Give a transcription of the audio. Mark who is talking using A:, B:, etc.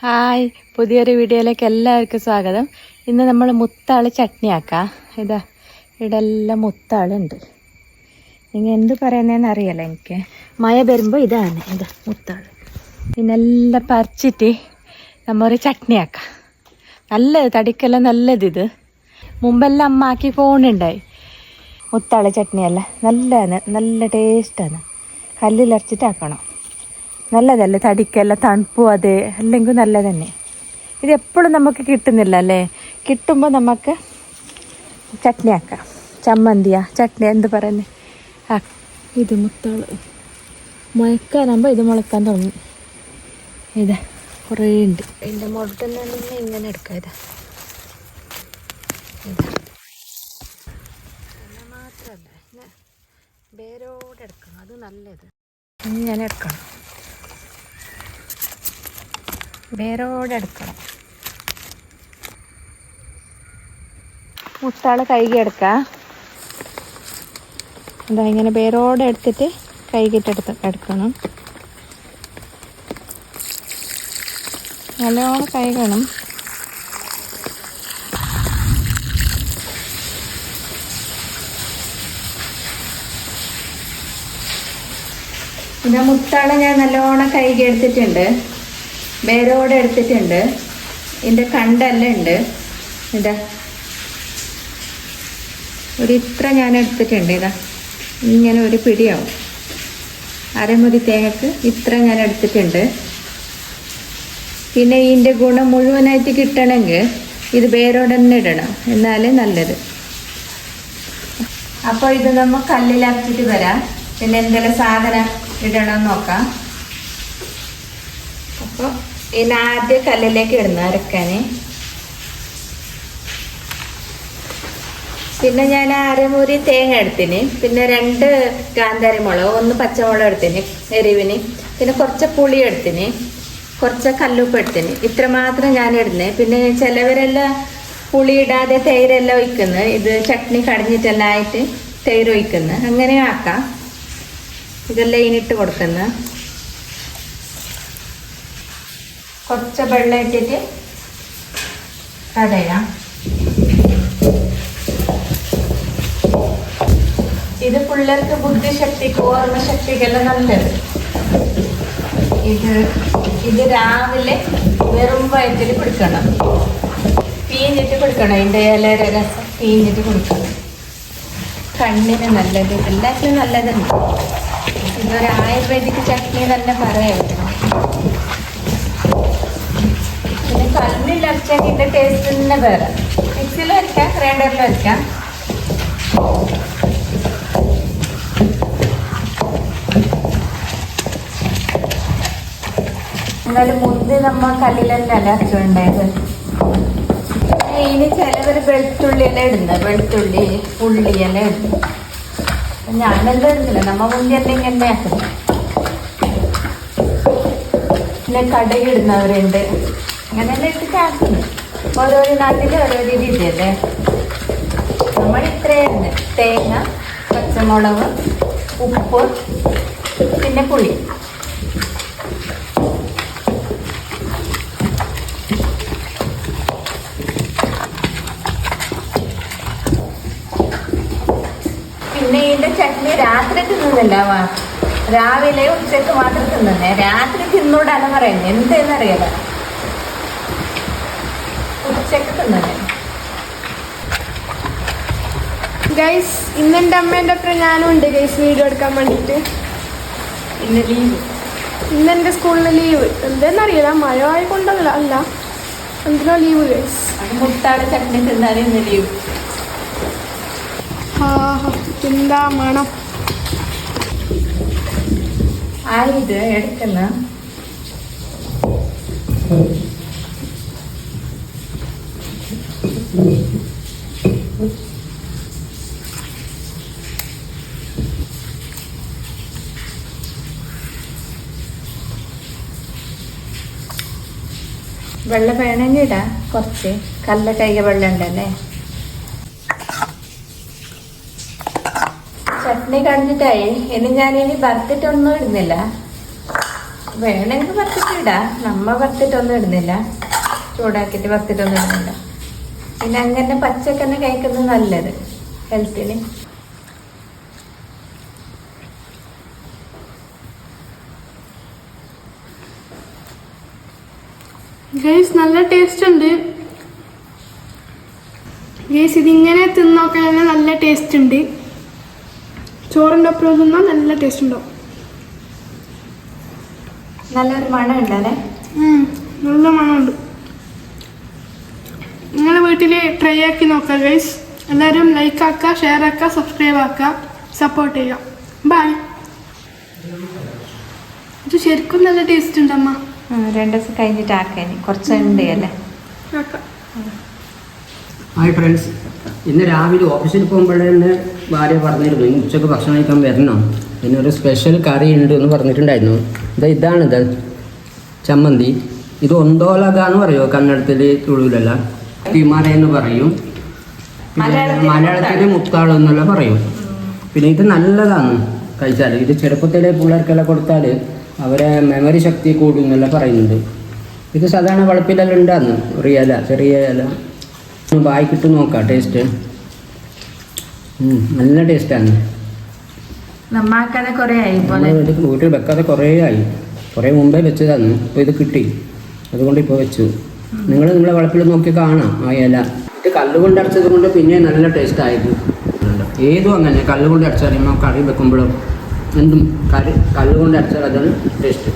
A: Hi, പുതിയൊരു വീഡിയോയിലേക്ക് എല്ലാവർക്കും സ്വാഗതം. ഇന്ന് നമ്മൾ മുത്താള് ചട്നി ആക്കാം. ഇവിടെ എല്ലാം മുത്താളുണ്ട്. നിങ്ങൾ എന്ത് പറയുന്നതെന്ന് അറിയാലോ എനിക്ക്. മഴ വരുമ്പോൾ ഇതാണ് മുത്താള്. പിന്നെല്ലാം പറിച്ചിട്ട് നമ്മൊരു ചട്നി ആക്കാം. നല്ലത്, തടിക്കെല്ലാം നല്ലത്. ഇത് മുമ്പെല്ലാം അമ്മ ആക്കി പോകുന്നുണ്ടായി. മുത്താള് ചട്നിയല്ല നല്ലതാണ്, നല്ല ടേസ്റ്റാണ്. കല്ലിലരച്ചിട്ടാക്കണം. നല്ലതല്ലേ, തടിക്കെല്ലാം തണുപ്പും അത് അല്ലെങ്കിൽ നല്ലത് തന്നെ. ഇത് എപ്പോഴും നമുക്ക് കിട്ടുന്നില്ല അല്ലേ. കിട്ടുമ്പോൾ നമുക്ക് ചട്നി ആക്കാം. ചമ്മന്തിയാ ചട്നി എന്ത് പറയുന്നത്. ഇത് മുത്താള് മുളക്കാനാകുമ്പോൾ ഇത് മുളക്കാൻ തുടങ്ങി. ഇതാ കുറേ ഉണ്ട്. ഇതിൻ്റെ മുട്ടന്നെ ഇങ്ങനെ എടുക്കാം. ഇതാ മാത്രമല്ല, വേരോടെ എടുക്കണം. അത് നല്ലത്. ഇങ്ങനെ എടുക്കണം, വേരോടെ എടുക്കണം. മുത്താള് കഴുകി എടുക്കാം. എന്താ ഇങ്ങനെ വേരോടെ എടുത്തിട്ട് കഴുകിയിട്ട് എടുക്കണം. നല്ലോണം കഴുകണം. പിന്നെ മുത്താളെ ഞാൻ നല്ലോണം കഴുകി എടുത്തിട്ടുണ്ട്, വേരോടെ എടുത്തിട്ടുണ്ട്. ഇതിൻ്റെ കണ്ടെല്ലാം ഉണ്ട്. ഇതാ ഇത്ര ഞാൻ എടുത്തിട്ടുണ്ട്. ഇതാ ഇങ്ങനെ ഒരു പിടിയാവും. അരമുറി തേങ്ങക്ക് ഇത്ര ഞാൻ എടുത്തിട്ടുണ്ട്. പിന്നെ ഇതിൻ്റെ ഗുണം മുഴുവനായിട്ട് കിട്ടണമെങ്കിൽ ഇത് വേരോടെ തന്നെ ഇടണം, എന്നാലേ നല്ലത്. അപ്പോൾ ഇത് നമ്മൾ കല്ലിലരച്ചിട്ട് വരാം. പിന്നെ എന്തെങ്കിലും സാധനം ഇടണമെന്ന് നോക്കാം. അപ്പോൾ ഇതിന് ആദ്യം കല്ലിലേക്ക് ഇടുന്നു അരക്കാൻ. പിന്നെ ഞാൻ അരമുറി തേങ്ങ എടുത്തിന്, പിന്നെ 2 കാന്താരി മുളക്, 1 പച്ചമുളക് എടുത്തിന് എരിവിന്, പിന്നെ കുറച്ച് പുളി എടുത്തിന്, കുറച്ച് കല്ലുപ്പ് എടുത്തിന്. ഇത്ര മാത്രം ഞാൻ ഇടുന്നത്. പിന്നെ ചിലവരെല്ലാം പുളി ഇടാതെ തൈരെല്ലാം ഒഴിക്കുന്നു. ഇത് ചട്നി കടഞ്ഞിട്ടെല്ലാം ആയിട്ട് തൈര് ഒഴിക്കുന്നു. അങ്ങനെ ആക്കാം. ഇതെല്ലാം ഇതിനിട്ട് കൊടുക്കുന്നു. കുറച്ച് വെള്ളം ഇട്ടിട്ട് കടയാം. ഇത് പിള്ളേർക്ക് ബുദ്ധിശക്തിക്ക് ഓർമ്മശക്തിക്കെല്ലാം നല്ലത്. ഇത് രാവിലെ വെറും വയറ്റിൽ കുടിക്കണം. പീഞ്ഞിട്ട് കുടിക്കണം. ഇതിൻ്റെ ഇലയുടെ രസം പീഞ്ഞിട്ട് കുടിക്കണം. കണ്ണിന് നല്ലത്, എല്ലാത്തിനും നല്ലതുണ്ട്. ഇതൊരു ആയുർവേദിക് ചട്നി തന്നെ പറയാം. പിന്നെ കല്ലിലരച്ചാൽ ഇതിൻ്റെ ടേസ്റ്റ് തന്നെ വേറെ. മിക്സിയിൽ അരയ്ക്കാം, ഗ്രൈൻഡറിൽ അരയ്ക്കാം. എന്നാലും മുന്തി നമ്മൾ കല്ലിലെല്ലാം അരച്ചുണ്ടായത്. ഇനി ചിലവർ വെളുത്തുള്ളിയെല്ലാം ഇടുന്നത്, വെളുത്തുള്ളി ഉള്ളിയെല്ലാം ഇടുന്നു. ഞാനെല്ലാം ഇടുന്നില്ല, നമ്മ മുന്തിയെല്ലാം ഇങ്ങനെ ആക്കുന്നത്. പിന്നെ കടുക് ഇടുന്നവരുണ്ട്. അങ്ങനെയെല്ലാം ഇട്ടിട്ട് ആക്കുന്നു. ഓരോരോ നാട്ടിൽ ഓരോ രീതിയല്ലേ. നമ്മൾ ഇത്രയുണ്ട്: തേങ്ങ, പച്ചമുളക്, ഉപ്പ്, പിന്നെ പുളി. പിന്നെ ഇതിൻ്റെ ചട്നി രാത്രി തിന്നുന്നില്ല, രാവിലെ ഉച്ചക്ക് മാത്രം തിന്നുന്നേ. രാത്രി തിന്നൂടാന്ന് പറയുന്നത് എന്തെന്നറിയാലോ. ഉച്ചക്ക് തിന്നുന്നേ.
B: ഗൈസ്, ഇന്നെൻ്റെ അമ്മേൻ്റെ അത്ര ഞാനും ഉണ്ട് ഗൈസ് വീഡിയോ എടുക്കാൻ വേണ്ടിയിട്ട്.
A: ഇന്ന് ലീവ്.
B: ഇന്നെൻ്റെ സ്കൂളിൽ ലീവ്. എന്തെന്നറിയില്ല, മഴ ആയിക്കൊണ്ടല്ല, അല്ല എന്തിനോ ലീവ് ഗൈസ്.
A: മുത്താട് ചട്നി തിന്നാലും ഇന്ന് ലീവ്.
B: എന്താ മണം.
A: ഇത് എടുക്കുന്ന വെള്ളം വേണമെങ്കിൽ ഇടാം. കുറച്ച് കല്ല കൈക വെള്ളം ഉണ്ടല്ലേ. ചട്നി കണ്ടിട്ടായി. ഇനി ഞാനിനി വറുത്തിട്ടൊന്നും ഇടുന്നില്ല. വേണമെങ്കിൽ വറുത്തിട്ട് ഇടാം. നമ്മ വറുത്തിട്ടൊന്നും ഇടുന്നില്ല, ചൂടാക്കിയിട്ട് വറുത്തിട്ടൊന്നും ഇടുന്നില്ല. പിന്നെ അങ്ങനെ പച്ചക്കന്നെ കഴിക്കുന്നത് നല്ലത് ഹെൽത്തിന്.
B: ഗൈസ് നല്ല ടേസ്റ്റ് ഉണ്ട് ഗൈസ്. ഇതിങ്ങനെ തിന്നോക്കാൻ തന്നെ നല്ല ടേസ്റ്റ് ഉണ്ട്. ചോറിൻ്റെ ഒപ്പം തിന്നാൽ നല്ല ടേസ്റ്റ് ഉണ്ടാവും.
A: നല്ലൊരു മണം ഉണ്ടല്ലേ.
B: നല്ല മണമുണ്ട്. നിങ്ങളെ വീട്ടിൽ ട്രൈ ആക്കി നോക്കാം ഗൈസ്. എല്ലാവരും ലൈക്ക് ആക്കുക, ഷെയർ ആക്കുക, സബ്സ്ക്രൈബ് ആക്കുക, സപ്പോർട്ട് ചെയ്യുക. ബൈ. ഇത് ശരിക്കും നല്ല ടേസ്റ്റ് ഉണ്ട് അമ്മ.
A: 2 ദിവസം കഴിഞ്ഞിട്ട് ആക്കാൻ കുറച്ചുണ്ട് അല്ലേ.
C: ഹായ് ഫ്രണ്ട്സ്, ഇന്ന് രാവിലെ ഓഫീസിൽ പോകുമ്പോഴേ ഭാര്യ പറഞ്ഞിരുന്നു ഇന്ന് ഉച്ചക്ക് ഭക്ഷണം കഴിക്കാൻ വരണം, പിന്നെ ഒരു സ്പെഷ്യൽ കറി ഉണ്ട് എന്ന് പറഞ്ഞിട്ടുണ്ടായിരുന്നു. ഇതാണിത് ചമ്മന്തി. ഇത് ഒന്തോലക എന്ന് പറയുമോ കന്നഡത്തിൽ, തുളുവിലല്ല തിമാര എന്ന് പറയും, പിന്നെ മലയാളത്തിൽ മുത്താളം എന്നല്ല പറയും. പിന്നെ ഇത് നല്ലതാണ് കഴിച്ചാൽ. ഇത് ചെറുപ്പത്തിലെ പിള്ളേർക്കെല്ലാം കൊടുത്താൽ അവരെ മെമ്മറി ശക്തി കൂടും എന്നെല്ലാം പറയുന്നുണ്ട്. ഇത് സാധാരണ വളപ്പിലെല്ലാം ഉണ്ടാന്ന് ചെറിയ ചെറിയ ഇല വായിക്കിട്ട് നോക്കാം. ടേസ്റ്റ് നല്ല ടേസ്റ്റാണ്. വീട്ടിൽ വെക്കാതെ കുറേ ആയി, കുറേ മുമ്പേ വെച്ചതാണ്. ഇപ്പോൾ ഇത് കിട്ടി, അതുകൊണ്ട് ഇപ്പോൾ വെച്ചു. നിങ്ങളെ വളപ്പിൽ നോക്കി കാണാം ആ ഇല. ഇത് കല്ലുകൊണ്ട് അടച്ചത് കൊണ്ട് പിന്നെ നല്ല ടേസ്റ്റ് ആയത്. ഏതും അങ്ങനെ കല്ലുകൊണ്ട് അടച്ചാൽ കറി വെക്കുമ്പോഴും എന്തും കല്ലുകൊണ്ട് അടച്ചാൽ അതാണ് ടേസ്റ്റ്.